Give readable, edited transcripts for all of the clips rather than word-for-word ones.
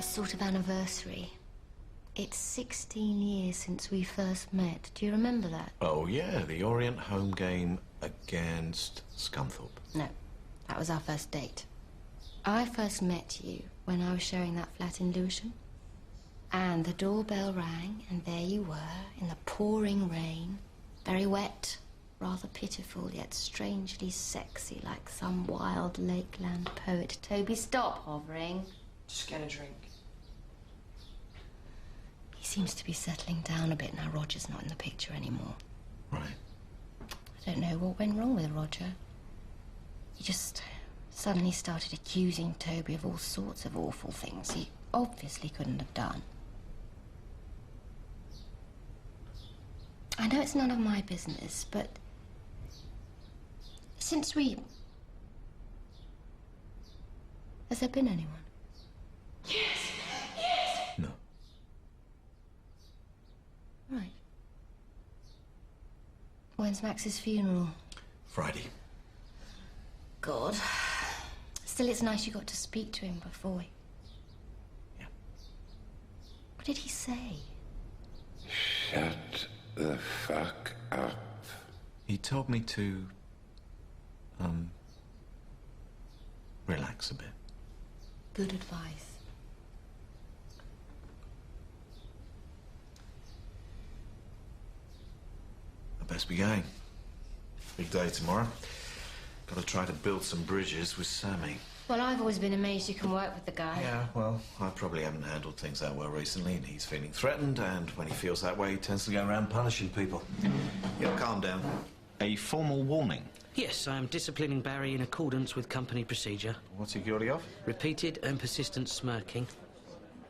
Sort of anniversary. It's 16 years since we first met. Do you remember that? Oh, yeah, the Orient home game against Scunthorpe. No, that was our first date. I first met you when I was sharing that flat in Lewisham. And the doorbell rang, and there you were, in the pouring rain, very wet, rather pitiful, yet strangely sexy, like some wild lakeland poet. Toby, stop hovering. Just get a drink. He seems to be settling down a bit now Roger's not in the picture anymore. Right. I don't know what went wrong with Roger. He just suddenly started accusing Toby of all sorts of awful things he obviously couldn't have done. I know it's none of my business, but since we... Has there been anyone? Yes! Yes! No. Right. When's Max's funeral? Friday. God. Still, it's nice you got to speak to him before he... Yeah. What did he say? Shut the fuck up. He told me to, relax a bit. Good advice. I best be going. Big day tomorrow. Gotta try to build some bridges with Sammy. Well, I've always been amazed you can work with the guy. Yeah, well, I probably haven't handled things that well recently, and he's feeling threatened, and when he feels that way, he tends to go around punishing people. You'll calm down. A formal warning. Yes, I am disciplining Barry in accordance with company procedure. What's he guilty of? Repeated and persistent smirking.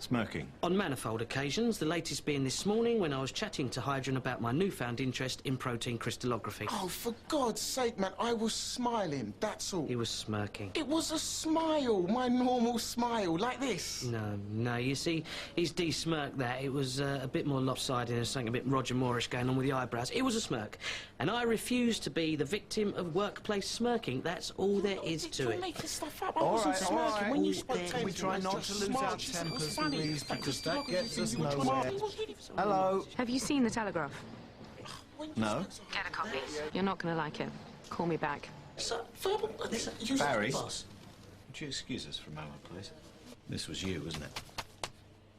Smirking. On manifold occasions, the latest being this morning when I was chatting to Hydron about my newfound interest in protein crystallography. Oh, for God's sake, man, I was smiling, that's all. He was smirking. It was a smile, my normal smile, like this. No, you see, he's de-smirked that. It was a bit more lopsided and something a bit Roger Moorish going on with the eyebrows. It was a smirk. And I refuse to be the victim of workplace smirking. That's all there is to You're it. making stuff up. I wasn't smirking. When you spoke to We try not to lose our tempers, please, because that gets us nowhere. Hello. Have you seen the Telegraph? No. Get a copy. You're not going to like it. Call me back. Barry, would you excuse us for a moment, please? This was you, wasn't it?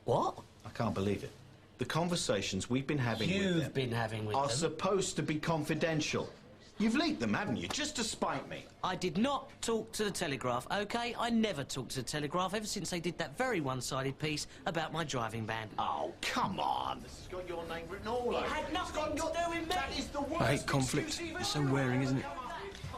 What? I can't believe it. The conversations we've been having with them... You've been having with ...are them. supposed to be confidential. You've leaked them, haven't you, just to spite me? I did not talk to the Telegraph, OK? I never talked to the Telegraph ever since they did that very one-sided piece about my driving ban. Oh, come on. This has got your name written all over it. It had nothing to do with me. That is the worst I hate conflict. It's so wearing, isn't it?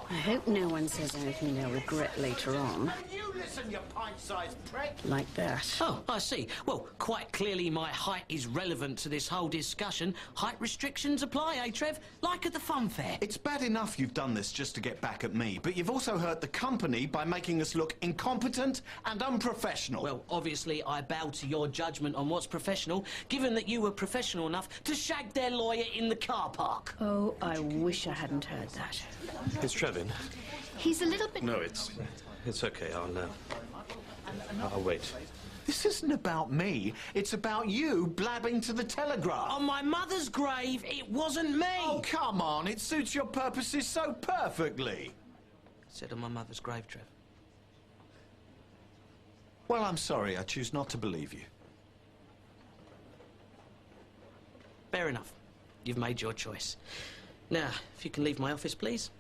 I hope no one says anything they'll regret later on. You listen, you pint-sized prick. Like that. Oh, I see. Well, quite clearly my height is relevant to this whole discussion. Height restrictions apply, eh, Trev? Like at the fun fair. It's bad enough you've done this just to get back at me, but you've also hurt the company by making us look incompetent and unprofessional. Well, obviously, I bow to your judgment on what's professional, given that you were professional enough to shag their lawyer in the car park. Oh, I wish I hadn't heard that. Is Trevor? He's a little bit... No, it's okay. I'll wait. This isn't about me. It's about you blabbing to the Telegraph. On my mother's grave, it wasn't me! Oh, come on. It suits your purposes so perfectly. Said on my mother's grave, Trev. Well, I'm sorry. I choose not to believe you. Fair enough. You've made your choice. Now, if you can leave my office, please.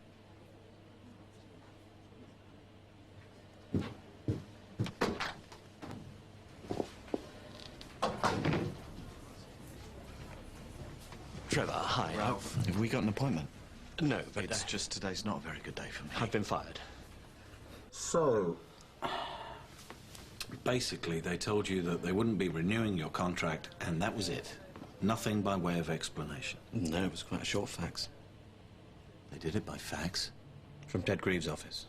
Trevor, hi. Ralph, have we got an appointment? No, but It's just today's not a very good day for me. I've been fired. So, basically, they told you that they wouldn't be renewing your contract, and that was it. Nothing by way of explanation. No, it was quite a short fax. They did it by fax? From Ted Greaves' office.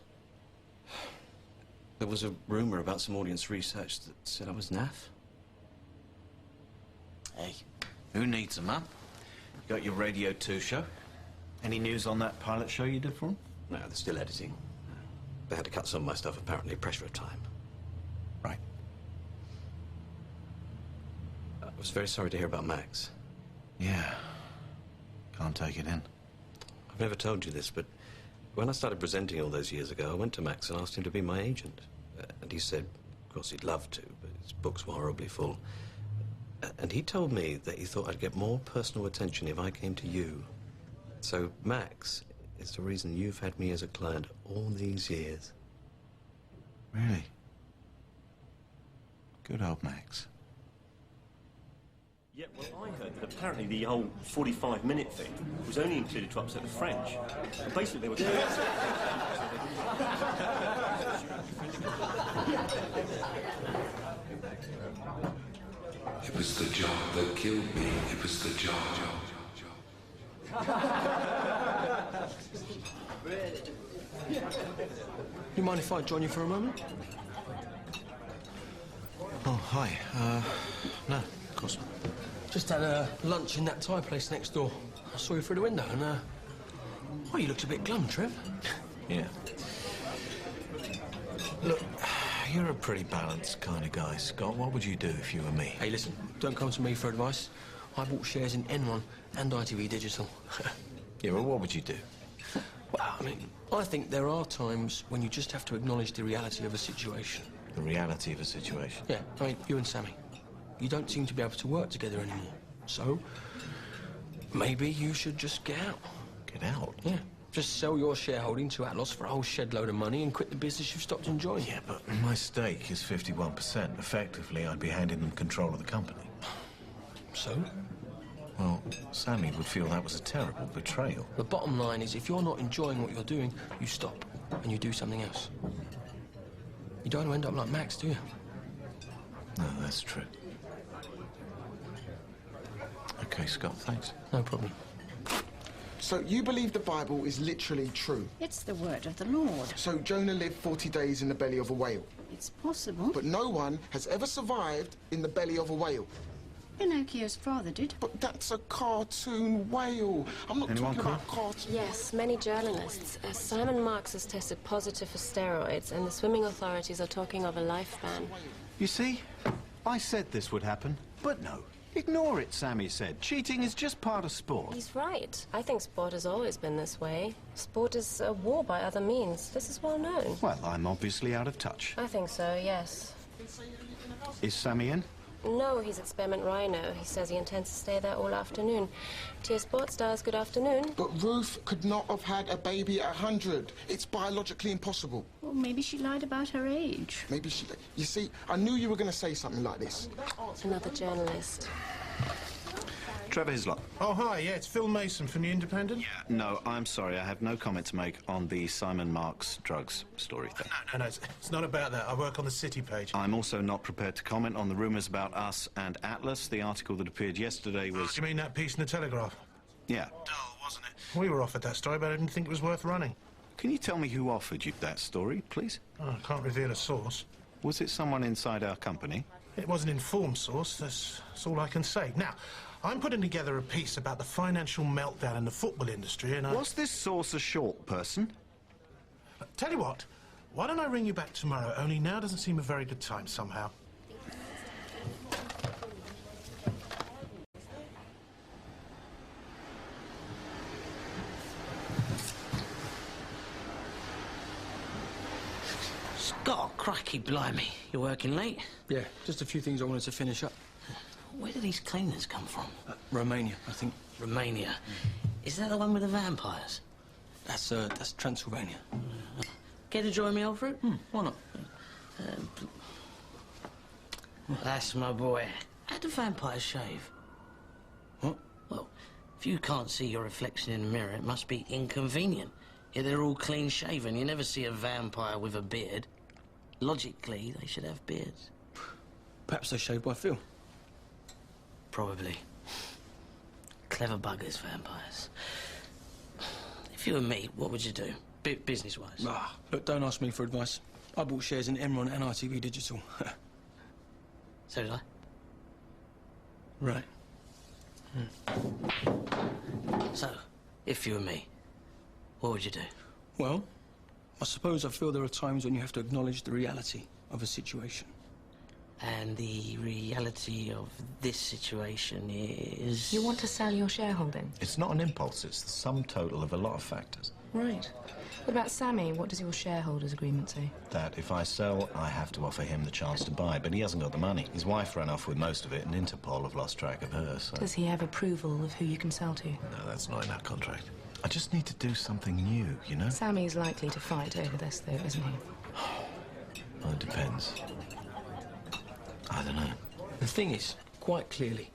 There was a rumour about some audience research that said I was naff. Hey, who needs them, huh? You got your Radio 2 show? Any news on that pilot show you did for them? No, they're still editing. They had to cut some of my stuff, apparently. Pressure of time. Right. I was very sorry to hear about Max. Yeah. Can't take it in. I've never told you this, but when I started presenting all those years ago, I went to Max and asked him to be my agent. And he said, of course, he'd love to, but his books were horribly full. And he told me that he thought I'd get more personal attention if I came to you. So Max is the reason you've had me as a client all these years. Really? Good old Max. Yeah, well, I heard that apparently the whole 45-minute thing was only included to upset the French. And basically, they were... It was the job that killed me. It was the job. You mind if I join you for a moment? Oh, hi. No, of course not. Just had a lunch in that Thai place next door. I saw you through the window and, well, you looked a bit glum, Trev. Yeah. Look, you're a pretty balanced kind of guy, Scott. What would you do if you were me? Hey, listen, don't come to me for advice. I bought shares in Enron and ITV Digital. Yeah, well, what would you do? Well, I mean, I think there are times when you just have to acknowledge the reality of a situation. The reality of a situation? Yeah, I mean, you and Sammy. You don't seem to be able to work together anymore. So, maybe you should just get out. Get out? Yeah. Just sell your shareholding to Atlas for a whole shed load of money and quit the business you've stopped enjoying. Yeah, but my stake is 51%. Effectively, I'd be handing them control of the company. So? Well, Sammy would feel that was a terrible betrayal. The bottom line is, if you're not enjoying what you're doing, you stop and you do something else. You don't want to end up like Max, do you? No, that's true. Okay, Scott, thanks. No problem. So you believe the Bible is literally true? It's the word of the Lord. So Jonah lived 40 days in the belly of a whale. It's possible. But no one has ever survived in the belly of a whale. Pinocchio's father did. But that's a cartoon whale. I'm not Anyone talking about cartoon. Yes, many journalists. Simon Marks has tested positive for steroids, and the swimming authorities are talking of a life ban. You see, I said this would happen, but no. Ignore it, Sammy said. Cheating is just part of sport. He's right. I think sport has always been this way. Sport is a war by other means. This is well known. Well, I'm obviously out of touch. I think so, yes. Is Sammy in? No, he's at Spearmint Rhino. He says he intends to stay there all afternoon. TS Sports Stars, good afternoon. But Ruth could not have had a baby at 100. It's biologically impossible. Well, maybe she lied about her age. Maybe she... You see, I knew you were going to say something like this. Another journalist. Trevor Hislop. Oh, hi, yeah, it's Phil Mason from The Independent. Yeah. No, I'm sorry, I have no comment to make on the Simon Marks drugs story thing. No, it's not about that. I work on the City page. I'm also not prepared to comment on the rumours about us and Atlas. The article that appeared yesterday was... You mean that piece in the Telegraph? Yeah. Dull, wasn't it? We were offered that story, but I didn't think it was worth running. Can you tell me who offered you that story, please? Oh, I can't reveal a source. Was it someone inside our company? It was an informed source, that's all I can say. Now, I'm putting together a piece about the financial meltdown in the football industry, and Was this source a short person? Tell you what, why don't I ring you back tomorrow, only now doesn't seem a very good time somehow. Scott, cracky blimey. You're working late? Yeah, just a few things I wanted to finish up. Where do these cleaners come from? Romania, I think. Romania? Is that the one with the vampires? That's Transylvania. Care to join me over it? Why not? That's my boy. How do vampires shave? What? Well, If you can't see your reflection in the mirror, it must be inconvenient. Yeah, they're all clean-shaven. You never see a vampire with a beard. Logically, they should have beards. Perhaps they shave by Phil. Probably. Clever buggers, vampires. If you were me, what would you do? Business-wise? Ah, look, don't ask me for advice. I bought shares in Enron and ITV Digital. So did I. Right. So, if you were me, what would you do? Well, I suppose I feel there are times when you have to acknowledge the reality of a situation. And the reality of this situation is... You want to sell your shareholding? It's not an impulse, it's the sum total of a lot of factors. Right. What about Sammy? What does your shareholders' agreement say? That if I sell, I have to offer him the chance to buy, but he hasn't got the money. His wife ran off with most of it, and Interpol have lost track of her, so... Does he have approval of who you can sell to? No, that's not in our contract. I just need to do something new, you know? Sammy's likely to fight over this, though, isn't he? Well, it depends. I don't know. The thing is, quite clearly,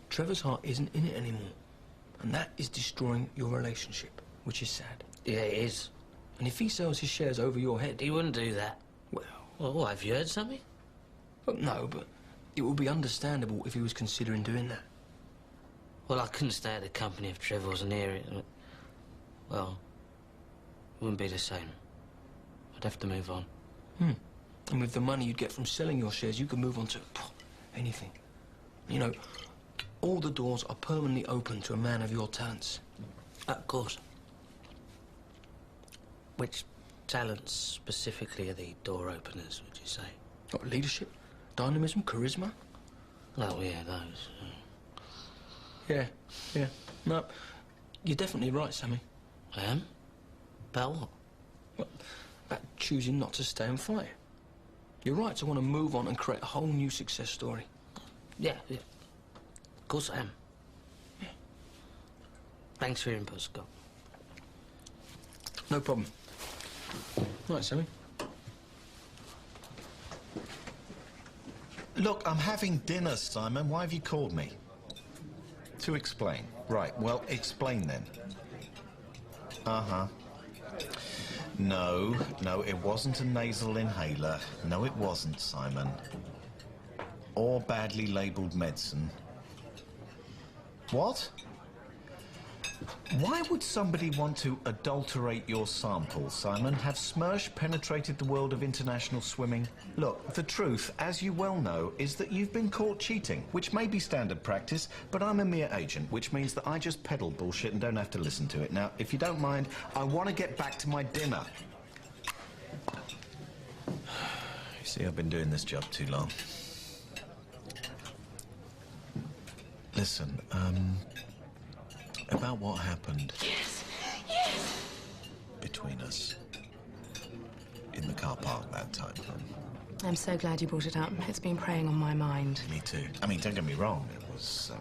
Trevor's heart isn't in it anymore. And that is destroying your relationship, which is sad. Yeah, it is. And if he sells his shares over your head... He wouldn't do that. Well, have you heard something? Well, no, but it would be understandable if he was considering doing that. Well, I couldn't stay at the company if Trevor wasn't here. Well, it wouldn't be the same. I'd have to move on. And with the money you'd get from selling your shares, you could move on to anything. You know, all the doors are permanently open to a man of your talents. Of course. Which talents specifically are the door openers, would you say? What, leadership, dynamism, charisma? Oh, yeah, those. Yeah. No, you're definitely right, Sammy. I am? About what? Well, about choosing not to stay and fight. You're right to want to move on and create a whole new success story. Yeah. Of course I am. Yeah. Thanks for your input, Scott. No problem. Right, Sammy. Look, I'm having dinner, Simon. Why have you called me? To explain. Right, well, explain then. Uh-huh. No, it wasn't a nasal inhaler. No, it wasn't, Simon. Or badly labelled medicine. What? Why would somebody want to adulterate your sample, Simon? Have Smersh penetrated the world of international swimming? Look, the truth, as you well know, is that you've been caught cheating, which may be standard practice, but I'm a mere agent, which means that I just peddle bullshit and don't have to listen to it. Now, if you don't mind, I want to get back to my dinner. You see, I've been doing this job too long. Listen, about what happened... Yes! ...between us in the car park that time. I'm so glad you brought it up. It's been preying on my mind. Me too. I mean, don't get me wrong, it was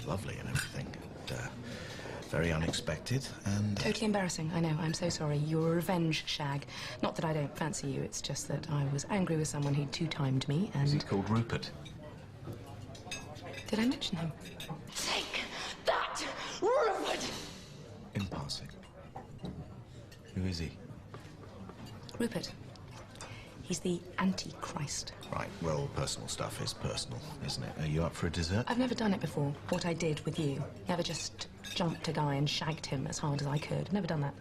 lovely and everything. And, very unexpected and... Totally embarrassing, I know. I'm so sorry. You're a revenge shag. Not that I don't fancy you, it's just that I was angry with someone who'd two-timed me and... Is he called Rupert? Did I mention him? Take that, Rupert! In passing. Who is he? Rupert. He's the Antichrist. Right, well, personal stuff is personal, isn't it? Are you up for a dessert? I've never done it before, what I did with you. Never just jumped a guy and shagged him as hard as I could. Never done that.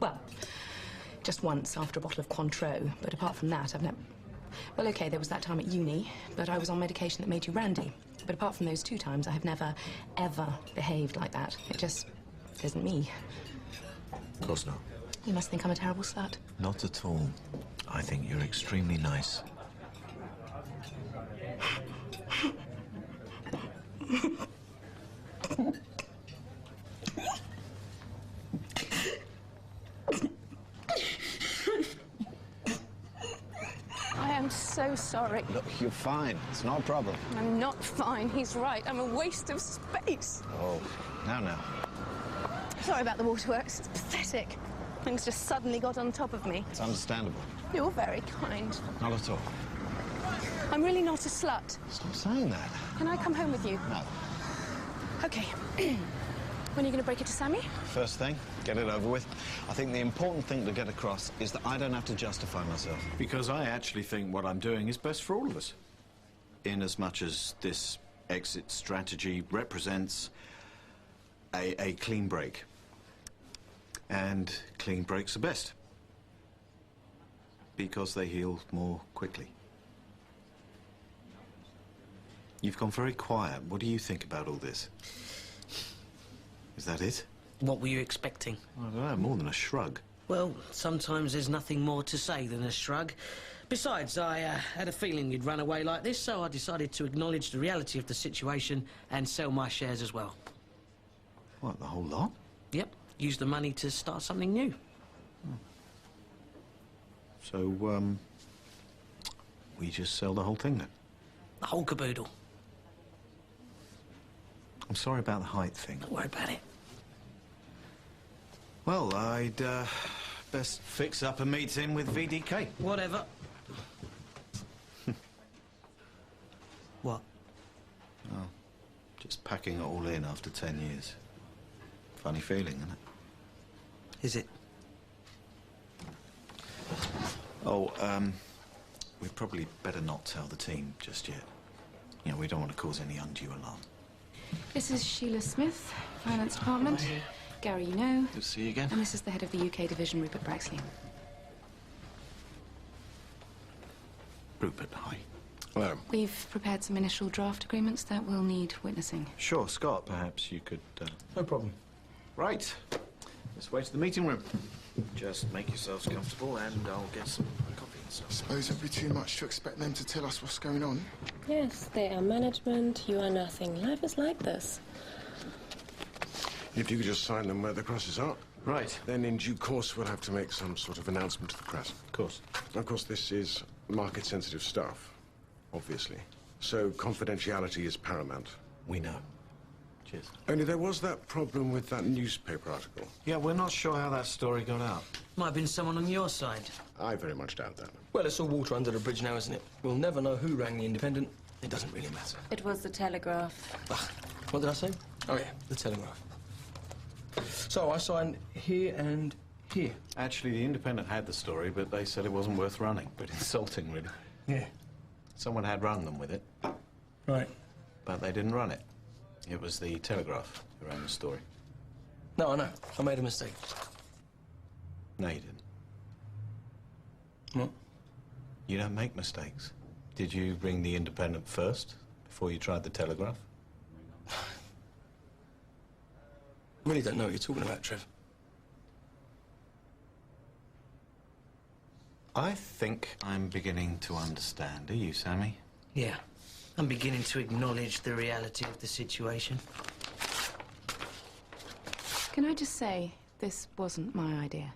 Well, just once after a bottle of Cointreau, but apart from that, I've never... Well, OK, there was that time at uni, but I was on medication that made you randy. But apart from those 2 times, I have never, ever behaved like that. It just isn't me. Of course not. You must think I'm a terrible slut. Not at all. I think you're extremely nice. I am so sorry. Look, you're fine. It's not a problem. I'm not fine. He's right. I'm a waste of space. Oh, now. Sorry about the waterworks. It's pathetic. Things just suddenly got on top of me. It's understandable. You're very kind. Not at all. I'm really not a slut. Stop saying that. Can I come home with you? No. Okay. When are you going to break it to Sammy? First thing, get it over with. I think the important thing to get across is that I don't have to justify myself. Because I actually think what I'm doing is best for all of us. In as much as this exit strategy represents a clean break. And clean breaks are best. Because they heal more quickly. You've gone very quiet. What do you think about all this? Is that it? What were you expecting? I don't know, more than a shrug. Well, sometimes there's nothing more to say than a shrug. Besides, I had a feeling you'd run away like this, so I decided to acknowledge the reality of the situation and sell my shares as well. What, the whole lot? Yep, use the money to start something new. So, we just sell the whole thing then? The whole caboodle. I'm sorry about the height thing. Don't worry about it. Well, I'd best fix up a meeting with VDK. Whatever. What? Oh, just packing it all in after 10 years. Funny feeling, isn't it? Is it? Oh, we'd probably better not tell the team just yet. You know, we don't want to cause any undue alarm. This is Sheila Smith, Finance Department. Gary, you know. Good to see you again. And this is the head of the UK division, Rupert Braxley. Rupert, hi. Hello. We've prepared some initial draft agreements that will need witnessing. Sure, Scott, perhaps you could... No problem. Right. Let's wait to the meeting room. Just make yourselves comfortable and I'll get some coffee and stuff. Suppose it'd be too much to expect them to tell us what's going on. Yes, they are management, you are nothing. Life is like this. If you could just sign them where the crosses are. Right. Then in due course we'll have to make some sort of announcement to the press. Of course. Of course, this is market-sensitive stuff, obviously. So confidentiality is paramount. We know. Cheers. Only there was that problem with that newspaper article. Yeah, we're not sure how that story got out. Might have been someone on your side. I very much doubt that. Well, it's all water under the bridge now, isn't it? We'll never know who rang the Independent. It doesn't really matter. It was the Telegraph. What did I say? Oh, yeah, the Telegraph. So I signed here and here. Actually, the Independent had the story, but they said it wasn't worth running. But insulting, really. Yeah. Someone had run them with it. Right. But they didn't run it. It was the Telegraph who ran the story. No, I know. I made a mistake. No, you didn't. What? You don't make mistakes. Did you ring the Independent first, before you tried the Telegraph? I really don't know what you're talking about, Trev. I think I'm beginning to understand. Are you, Sammy? Yeah. I'm beginning to acknowledge the reality of the situation. Can I just say, this wasn't my idea.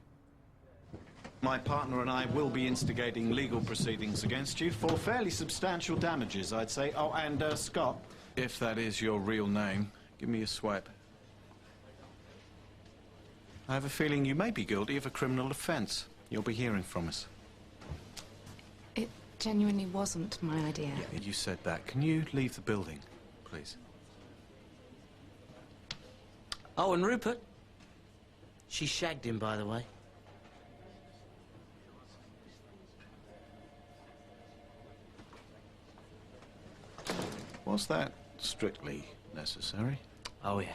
My partner and I will be instigating legal proceedings against you for fairly substantial damages, I'd say. Oh, and Scott, if that is your real name, give me a swipe. I have a feeling you may be guilty of a criminal offence. You'll be hearing from us. It genuinely wasn't my idea. Yeah, you said that. Can you leave the building, please? Oh, and Rupert. She shagged him, by the way. Was that strictly necessary? Oh, yeah.